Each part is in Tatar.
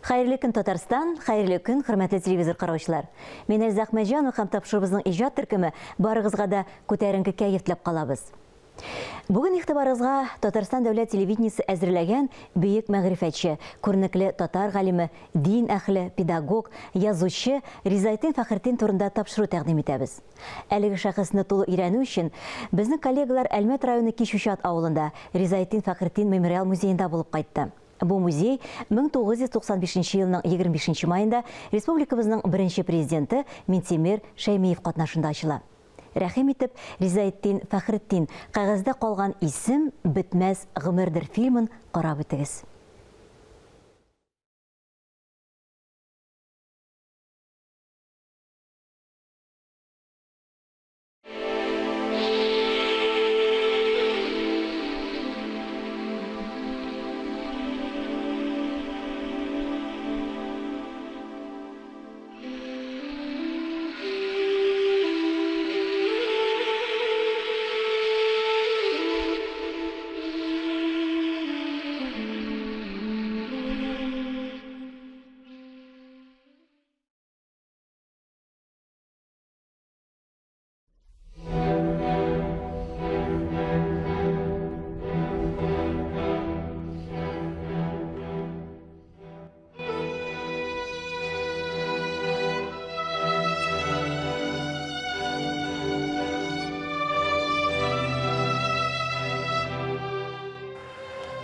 Хәерле көн, Татарстан, хәерле көн, хөрмәтле телевизор караучылар. Мен Әлзәк Мәҗанов һәм тапшырыбызның иҗат төркеме барыгызга да күтәренке кәеф теләп калабыз. Бүген игътибарыгызга Татарстан дәүләт телевидениесе әзерләгән бөек мәгърифәтче, күренекле татар галиме, дин әһле, педагог, язучы Ризаэддин Фәхретдин турында тапшыру тәкъдим итәбез. Әлеге шәхесне тулы өйрәнү өчен безнең коллегалар Әлмәт районы Кишүчат авылында Ризаэддин Фәхретдин мемориал музеенда булып кайтты. Бу музей 1995 елның 25 майында республикабызның беренче президенты Минтимер Шәймиев катнашында ачыла. Рәхим итеп, Ризаэддин Фәхретдин кәгазьдә калган исем бетмәс гомердер фильмын карап үтегез.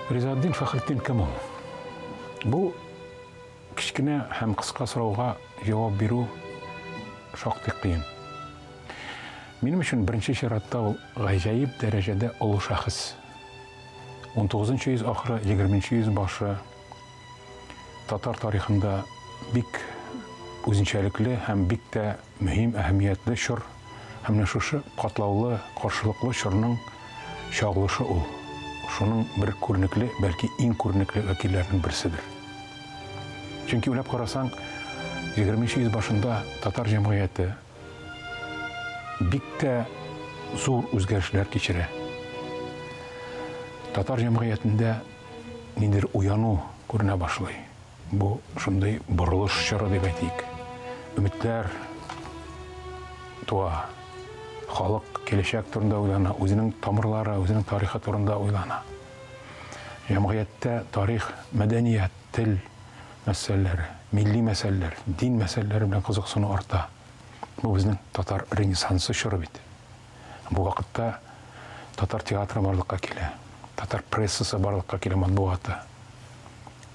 Ризаэддин Фәхретдин кем ул? Бу кичкенә һәм кыска сорауга җавап бирү шактый кыен. Минем өчен беренче чиратта ул гаҗәеп дәрәҗәдә олы шәхес. 19-нчы йөз ахыры, 20-нчы йөз башы татар тарихында бик үзенчәлекле һәм бик тә мөһим, әһәмиятле чор һәм шушы катлаулы, каршылыклы чорның чагылышы ул. Шуның бер күренекле, бәлки иң күренекле вәкилләрнең берседер. Чөнки уйлап карасаң, 20-нчы йөз башында татар җәмгыяте бик тә зур үзгәрешләр кичерә. Татар җәмгыятендә ниндидер уяну күренә башлый. Бу шундый борылыш чоры дип әйтик. Өметләр туа. Халык киләчәк турында уйлана, үзенең тамырлары, үзенең тарихы турында уйлана. Җәмгыятьтә тарих, мәдәният, тел мәсьәләләре, милли мәсьәләләр, дин мәсьәләләре белән кызыксыну арта. Бу безнең татар ренессансы чоры бит. Бу вакытта татар театры барлыкка килә, татар прессасы барлыкка килә, матбугаты.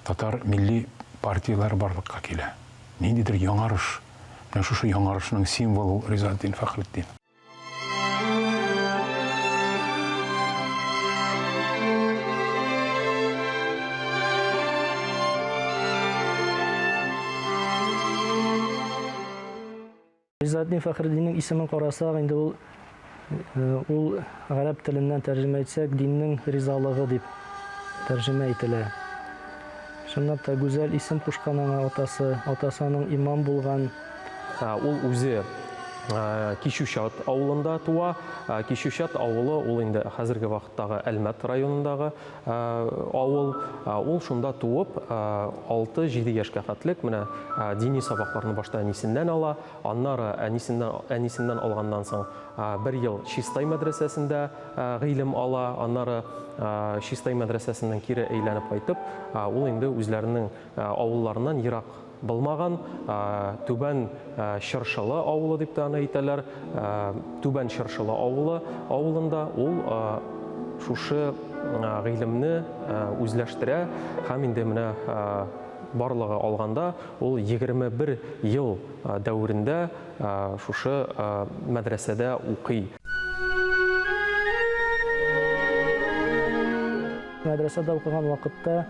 Татар милли партияләре барлыкка килә. Ниндидер яңарыш, менә шушы яңарышның символы Ризаэддин Фәхретдин. Ризаэддин Фәхретдиннең исемен карасак, инде ул гарәп теленнән тәрҗемә итсәк, диннең ризалыгы дип тәрҗемә ителә. Шуннан да гүзәл исем кушкан аңа атасының имам булган. Ул үзе Кишүчат авылында туа. Кишүчат авылы ул инде хәзерге вакыттагы Әлмәт районындагы авыл. Ул шунда туып, 6-7 яшькә хәтлек менә дини сабакларны башта әнисеннән ала, аннары әнисеннән алганнан соң 1 ел Чистай мәдрәсәсендә гыйлем ала, аннары Чистай мәдрәсәсеннән кире әйләнеп кайтып, ул инде үзләренең авылларыннан ерак булмаган Түбән Чыршылы авылы дип тә әйтәләр. Түбән Чыршылы авылында ул шушы гыйлемне үзләштерә һәм инде менә барлыгы алганда ул 21 ел дәврендә шушы мәдрәсәдә укый. Мәдрәсәдә укыган вакытта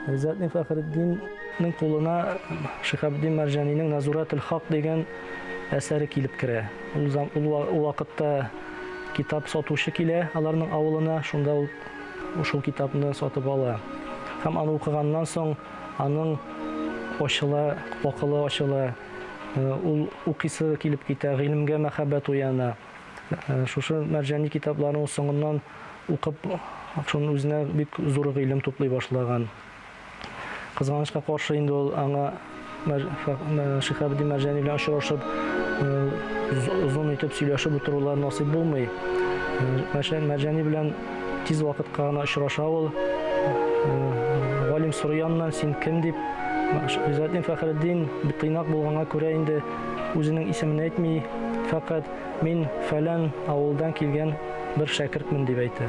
Ризаэддин Фәхретдиннең кулына Шиһабеддин Мәрҗәнинең Назуратул Хак дигән әсәре килеп керә. Ул вакытта китап сатучы килә аларның авылына, шунда ул шул китапны сатып ала. Һәм аны укыганнан соң аның акылы ачыла, ул укыйсы килеп китә, гыйлемгә мәхәббәт уяна. Шушы Мәрҗәни китапларын соңыннан укып, шуның үзенә бик зур гыйлем туплый башлаган. кызганычка каршы инде ул аңа Шиһабиддин Мәрҗани белән очрашып, озын итеп сөйләшеп утырулар насыйп булмый. Мәрҗани белән тиз вакытка гына очраша ул. Галим сорый яннан, син кем дип. Гыйззәтдин Фәхретдин бик тыйнак булганга күрә инде үзенең исемен әйтми, фақат мин фәлән авылдан килгән бер шәкертмен дип әйтә.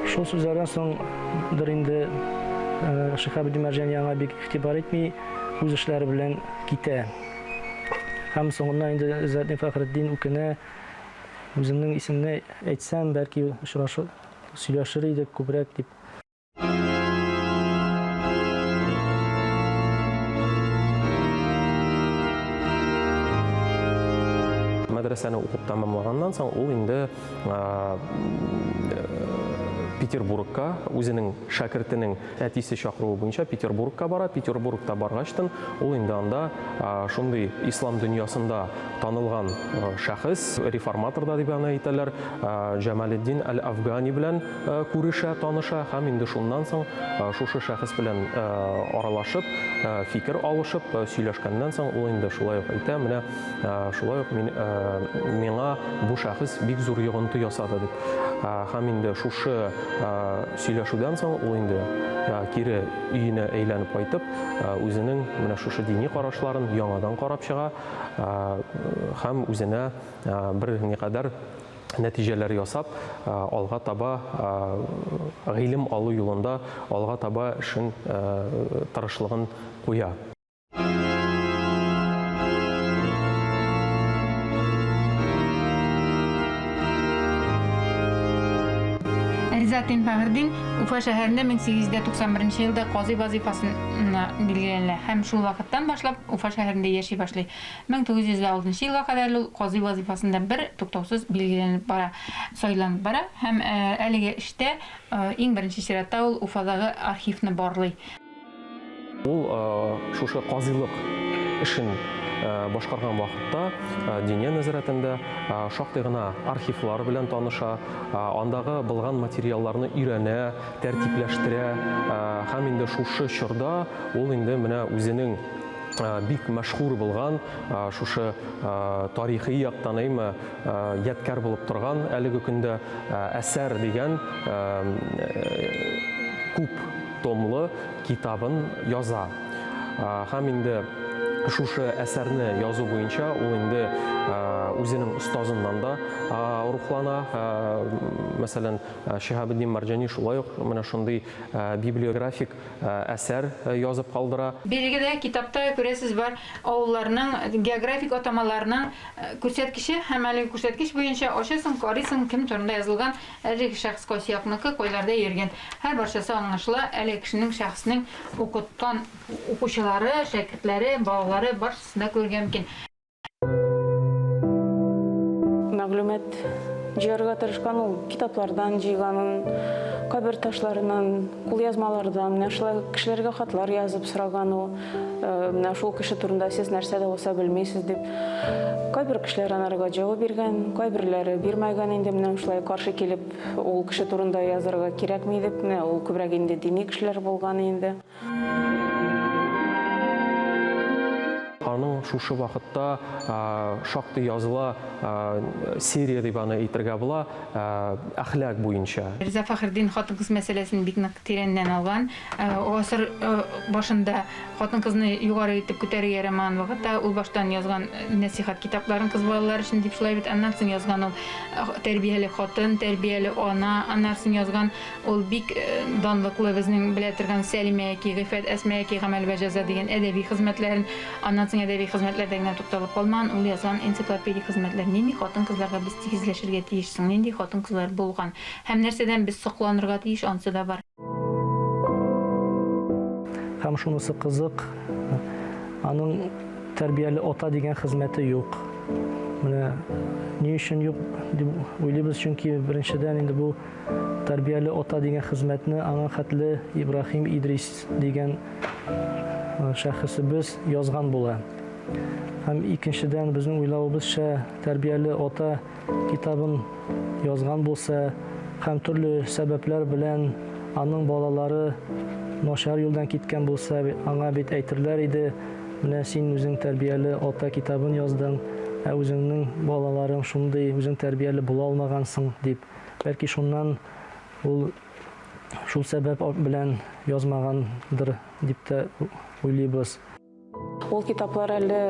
Шул сүзләрдән соң инде Шиһабиддин Мәрҗани аңа бик игътибар итми, үз эшләре белән китә. Һәм соңыннан инде Гыйззәтдин Фәхретдин үкенә, үземнең исемне әйтсәм, бәлки очрашып сөйләшер идек күбрәк дип. Мәдрәсәне укып тәмамлаганнан соң ул инде Петербургка, үзенең шәкертенең әтисе чакыруы буенча Петербургка бара. Петербургта баргачтан ул инде анда шундый ислам дөньясында танылган шәхес, реформатор да дип аны әйтәләр, Җамалетдин әл-Афгани белән күрешә, таныша һәм инде шуннан соң шушы шәхес белән аралашып, фикер алышып, сөйләшкәннән соң ул инде шулай ук әйтә, менә шулай ук миңа бу шәхес бик зур йогынты ясады дип. Һәм инде шушы сөйләшүдән соң ул инде кире өенә әйләнеп кайтып, үзенең менә шушы дини карашларын яңадан карап чыга һәм үзенә бер никадәр нәтиҗәләр ясап, алга таба гыйлем алу юлында алга таба эшен тырышлыгын куя. Гыйззәтдин Фәхретдин Уфа шәһәрендә 1891 елда казый вазифасын билгеләнә һәм шул вакыттан башлап Уфа шәһәрендә яши башлый. 1906 елга кадәр ул казый вазифасында бер туктаусыз билгеләнеп бара, сайланып бара һәм әлеге эштә иң беренче чиратта ул Уфадагы архивны барлый. Ул шушы казыйлык эшен башкарган вакытта диния нәзәрәтендә шактый гына архивлар белән таныша, андагы булган материалларны өйрәнә, тәртипләштерә һәм инде шушы чорда ул инде менә үзенең бик мәшһүр булган шушы тарихи яктан ядкар булып торган әлеге көндә әсәр дигән күп томлы китабын яза. Һәм инде шушы әсәрне язу буенча ул инде үзенең остазыннан да рухлана. Мәсәлән, Шиһабиддин Мәрҗани шулай ук менә шундый библиографик әсәр язып калдыра. Белгедә китапта күрәсез бар авылларның географик атамаларының күрсәткече һәм әлеге күрсәткеч буенча ачасың, карыйсың, кем турында язылган, әлеге шәхес кайсы якныкы, кайларда йөргән. Һәр барчасы аңлашыла, әлеге кешенең шәхеснең укыткан укучылары, шәкертләре, балалары барчасында күргән мөмкин. Мәгълүмат җыярга тырышкан ул китаплардан җыйганын, кабер ташларынан, кулъязмалардан, менә шулай кешеләргә хатлар язып сораган ул. Менә шул кеше турында сез нәрсә дә булса белмисез дип. Кайбер кешеләр анарга җавап биргән, кайберләре бирмәгән инде менә шулай каршы килеп, ул кеше турында язарга кирәкми дип, менә ул күбрәк инде дини кешеләр булган инде. Аның шушы вакытта шактый языла серия дип аны әйтергә була, әхлак буенча. Риза Фәхретдин хатын-кыз мәсьәләсен бик нык тирәннән алган. Асыр башында хатын-кызны югары итеп күтәрергә ярамаган вакытта ул баштан язган нәсихат китапларын кыз балалар өчен дип шулай бит, аннан соң язган ул тәрбияле хатын, тәрбияле ана, аннан соң язган ул бик данлыклы безнең белә торган Сәлимә яки Гыйфәт, Әсмә яки Гамәл вә җәза дигән әдәби хезмәтләрен, аннан соң әдәби хезмәтләрдә генә тукталып калмаган, ул язган энциклопедия хезмәтләр. Нинди хатын-кызларга без тигезләшергә тиешсең, нинди хатын-кызлар булган һәм нәрсәдән біз сокланырга тиеш, анысы да бар. Һәм шунысы кызык, аның тәрбияле ата дигән хезмәте юк. Менә ни өчен юк дип уйлыйбыз, чөнки беренчедән инде бу тәрбияле ата дигән хезмәтне аңа хәтле Ибраһим Идрис дигән шәхесебез язган була. Һәм икенчедән безнең уйлавыбызча тәрбияле ата китабын язган булса һәм төрле сәбәпләр белән аның балалары начар юлдан киткән булса, аңа бит әйтерләр иде, менә син үзең тәрбияле ата китабын яздың, ә үзеңнең балаларың шундый, үзең тәрбияле була алмагансың дип. Бәлки шуннан ул шул сәбәп белән язмагандыр дип тә уйлыйбыз. Ул китаплар әле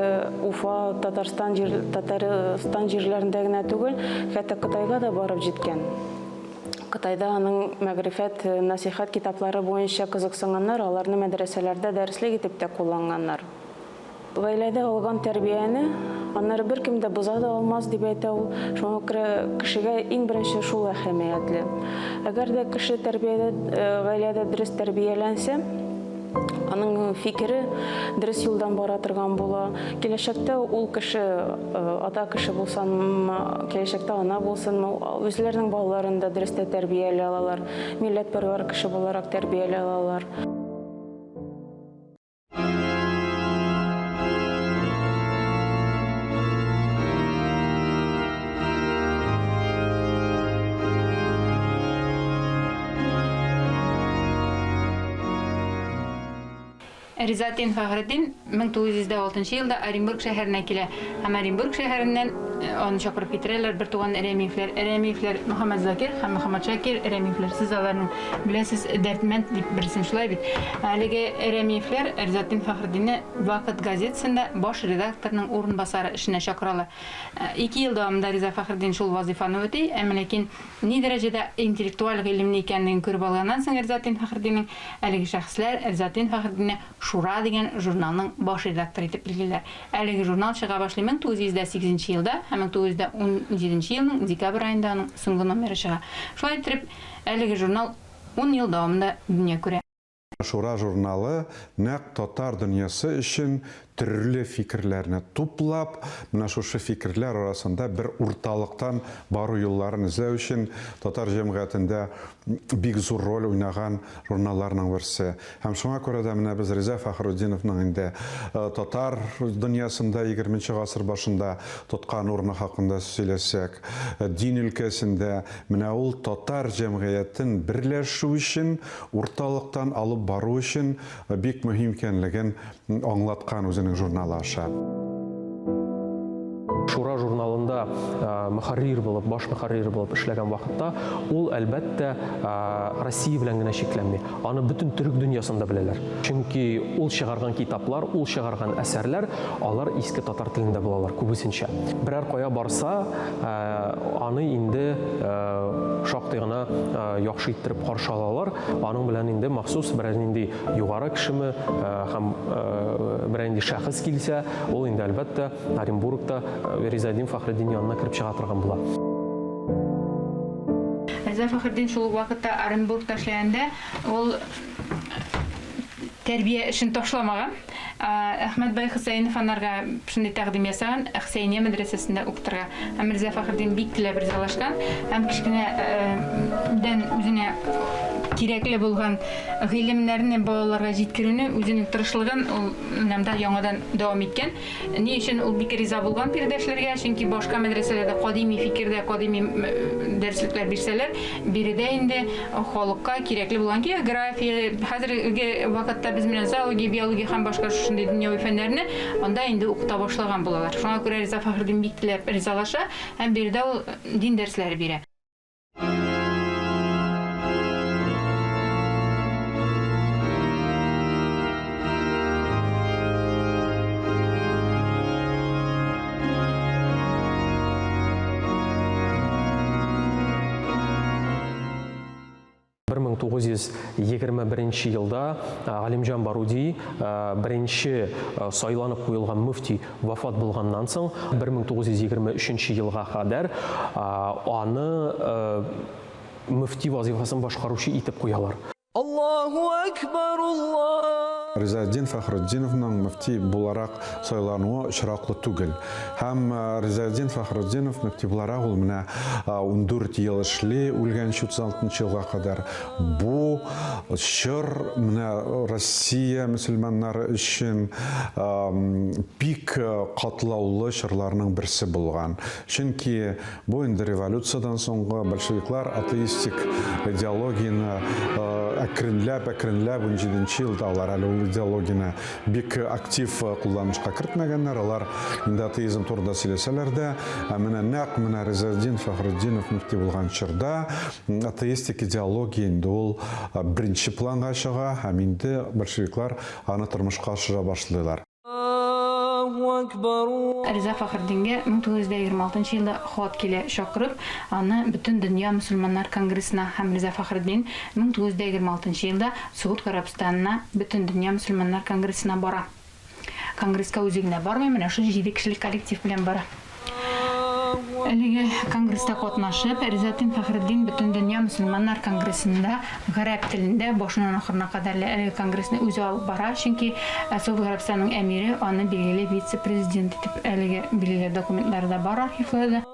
Уфа, Татарстан җирләрендә генә түгел, хәтта Кытайга да барып җиткән. Кытайда аның мәгърифәт, насихат китаплары буенча кызыксынганнар, аларны мәдрәсәләрдә дәреслек итеп тә кулланганнар. Гаиләдә алган тәрбияне аннары беркем дә боза да алмас дип әйтә ул. Шуңа күрә кешегә иң беренче шул әһәмиятле. Әгәр дә кеше гаиләдә дөрес тәрбияләнсә, аның фикере дөрес юлдан бара торган була. Киләчәктә ул кеше, ата кеше булсанмы, киләчәктә ана булсынмы, үзләренең балаларын да дөрес тәрбияләй алалар, милләтпәрвәр кеше буларак тәрбияләй алалар. Ризатин Фахретдин 1906 елда Оренбург шәһәренә килә. Һәм Оренбург шәһәреннән аны чакырып китерәләр бер туган Рәмиевләр Мөхәммәд Закир һәм Мөхәммәд Шакир Рәмиевләр. Сез аларны беләсез, Дәрдмәнд дип берсен шулай бит. Әлеге Рәмиевләр Ризатин Фахретдинне Вакыт газетасында баш редакторның урынбасары эшенә чакыралар. 2 ел дәвамында Риза Фахретдин шул вазифаны үти, әмма ләкин ни дәрәҗәдә интеллектуаль гыйлемле икәнлеген күреп алганнан соң Ризатин Фахретдинның әлеге шәхесләр Ризатин Фахретдинне Шура дигән журналның баш редакторы итеп билгеләр. Әлеге журнал чыга башлый 1908 елда, һәм 1917 елның декабрь аенда аның соңгы номеры чыга. Шулай итеп, әлеге журнал 10 ел дәвамында дөнья күрә. Шура журналы нәкъ татар дөньясы өчен төрле фикерләрне туплап, менә шушы фикерләр арасында бер урталыктан бару юлларын эзләү өчен татар җәмгыятендә бик зур роль уйнаган журналларның берсе. Һәм шуңа күрә дә менә без Риза Фахретдиновның инде татар дөньясында 20нче гасыр башында тоткан урыны хакында сөйләсәк, дин өлкәсендә менә ул татар җәмгыятен берләшү өчен, урталыктан алып бару өчен бик мөһим икәнлеген аңлаткан үзенең журналы аша. Шура журналында мөхәррир булып, баш мөхәррир булып эшләгән вакытта, ул әлбәттә Россия белән генә шикләнми. Аны бөтен төрек дөньясында беләләр. Чөнки ул чыгарган китаплар, ул чыгарган әсәрләр, алар иске татар телендә булалар күбесенчә. Берәр кая барса, аны инде шактый гына яхшы иттереп каршы алалар. Аның белән инде махсус берәр нинди югары кешеме һәм берәр нинди шәхес килсә, ул инде әлбәттә Оренбургта Ризатин Фахретдин янына кирип чыга торган була. Риза Фахретдин шул вакытта Оренбургта эшләгәндә, ул тәрбия эшен ташламаган. Әхмәт бай Хөсәйнов анарга шундый тәкъдим ясаган, Хөсәйния мәдрәсәсендә укытырга. Һәм Риза Фахретдин бик теләп ризалашкан һәм кичкенә үзенә кирәкле булган гыйлемнәрне балаларга җиткерүне үзенең тырышлыгын нәмдә яңадан дәвам иткән. Ни өчен ул бик риза булган пирдәшләргә, чөнки башка мәдрәсәләрдә кадими фикердә, кадими дәреслекләр бирсәләр, биредә инде халыкка кирәкле булган география, хәзерге вакытта без менә зоология, биология һәм башка шундый дөньяви фәннәрне анда инде укыта башлаган булалар. Шуңа күрә Риза Фахретдин бик теләп ризалаша һәм биредә ул дин дәресләре бирә. Бер 1921 елда Галимҗан Баруди беренче сайланып куелган мөфти вафат булганнан соң 1923 елга кадәр аны мөфти вазифасын башкаручы итеп куялар. Аллаһу акбар, Аллаһ Ризаэддин Фахрутдиновның мөфти буларак сайлануы очраклы түгел. Һәм Ризаэддин Фахрутдинов мөфти буларак ул менә 14 ел эшли, үлгән 36 елга кадәр. Бу чор менә Россия мөселманнары өчен бик катлаулы чорларның берсе булган. Чөнки бу инде революциядан соңгы большевиклар атеистик идеологияны әкренләп 17 елда алар әле идеологияны бик актив кулланышка кертмәгәннәр. Алар инде атеизм турында сөйләсәләр дә, менә Ризаэддин Фахрутдинов мөфти булган чорда атеистик идеология инде ул беренче планга чыга, һәм инде большевиклар аны тормышка ашыра башлыйлар. Риза Фахриддинге 1926 елда хат килә чакырып, аны Бүтән дөнья мөселманнар конгрессына һәм Риза Фахриддин 1926 елда Сауд Арабстанына Бүтән дөнья мөселманнар конгрессына бара. Конгресска үзегенә бармый, менә шу 7 кешелек коллектив белән бара. Әлеге конгресста катнашып, Ризаэддин Фахриддин Бүтән дөнья мөселманнар конгрессында гарәп телендә башыннан ахырына кадәр әлеге конгрессны үзе алып бара, чөнки Сауд Арабстанының әмире аны билгеле вице-президент итеп әлеге билгеле документларда бар архивларда.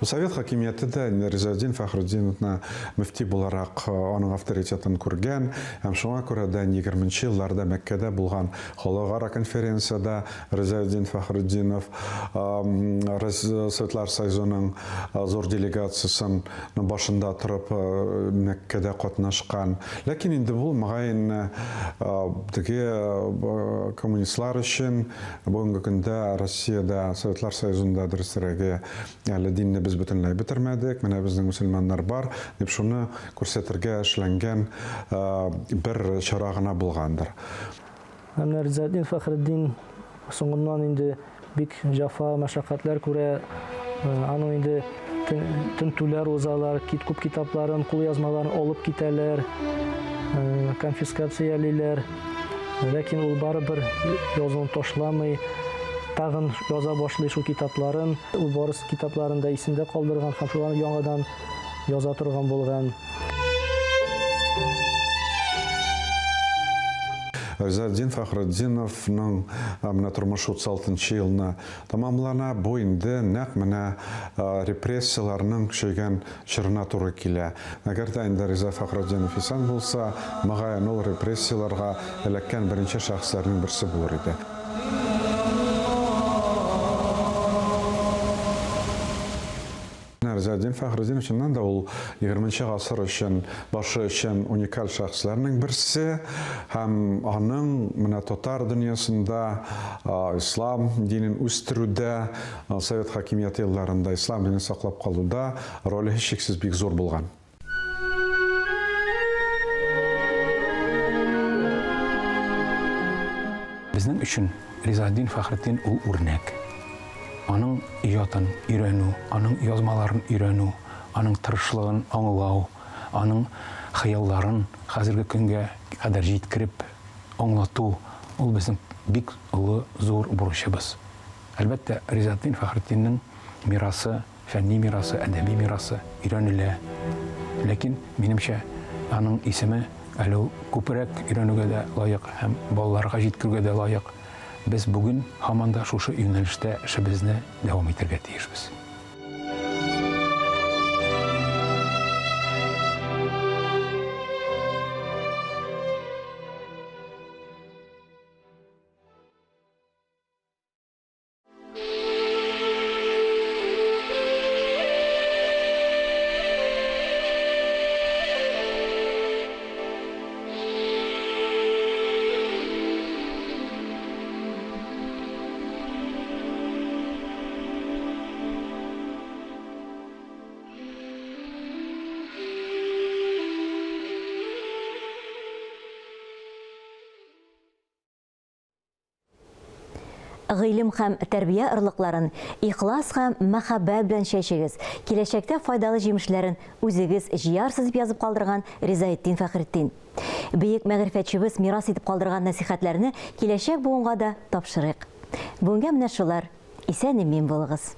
Совет хакимияте Ризаэддин Фахрутдиновны мөфти буларак аның авторитетын күргән, һәм шуңа күрә дә 20-нче елларда Мәккәдә булган халыкара конференцияда Ризаэддин Фахрутдинов Советлар Союзының зур делегациясын башында торып Мәккәдә катнашкан. Ләкин инде бу мөгаен теге коммунистлар өчен бүгенге көндә Россиядә Советлар Союзында дөресрәге әле динне biz бөтенләй бетермәдек, менә безнең мөселманнар бар, дип шуны күрсәтергә эшләнгән бер чара гына булгандыр. Ризаэддин Фахриддин соңыннан инде бик җафа мәшәкатьләр күрә, аның инде тентүләр узалар, күп китапларын, кулъязмаларын алып китәләр, конфискациялиләр. Ләкин ул барыбер язуын ташламый, тагын яза башлый шул китапларын. Ул барыс китапларында исендә калдырган һәм шуларны яңадан яза торган булган. Ризаэддин Фахрутдиновның менә тормышы 36 елны тамамлана, бу инде нәкъ менә репрессияларның көчәйгән чорына туры килә. Әгәр дә инде Риза Фахрутдинов исән булса, мөгаен ул репрессияларга эләккән беренче шәхесләрнең берсе булыр иде. Ризаэддин Фахрутдинов чыннан да ул 20-нчы гасыр өчен башы өчен уникаль шәхесләрнең берсе, һәм аның менә татар дөньясында ислам динен үстерүдә, Совет хакимияте елларында ислам динен саклап калуда роле һичшиксез бик зур булган. Безнең өчен Ризаэддин Фахриддин ул үрнәк. Аның иҗатын өйрәнү, аның язмаларын өйрәнү, аның тырышлыгын аңлау, аның хыялларын хәзерге көнгә кадәр җиткереп аңлату, ул безнең бик олы зур бурычыбыз. Әлбәттә, Ризаэддин Фахриддинның мирасы, фәнни мирасы, әдәби мирасы өйрәнелә. Ләкин минемчә, аның исеме әле күпрәк өйрәнүгә дә лаек һәм балаларга җиткерүгә дә лаек. Без бүген һаман да шушы юнәлештә эшебезне дәвам итәргә тиешбез. Гыйлем һәм тәрбия ырлыкларын ихлас һәм мәхәббәт белән чәчегез. Киләчәктә файдалы җимешләрен үзегез җыярсыз дип язып калдырган Ризаэддин Фахриддин. Бөек мәгърифәтчебез мирас итеп калдырган насихәтләрне киләчәк буынга да тапшырыйк. Бүгенгә менә шулар. Исән-имин булыгыз.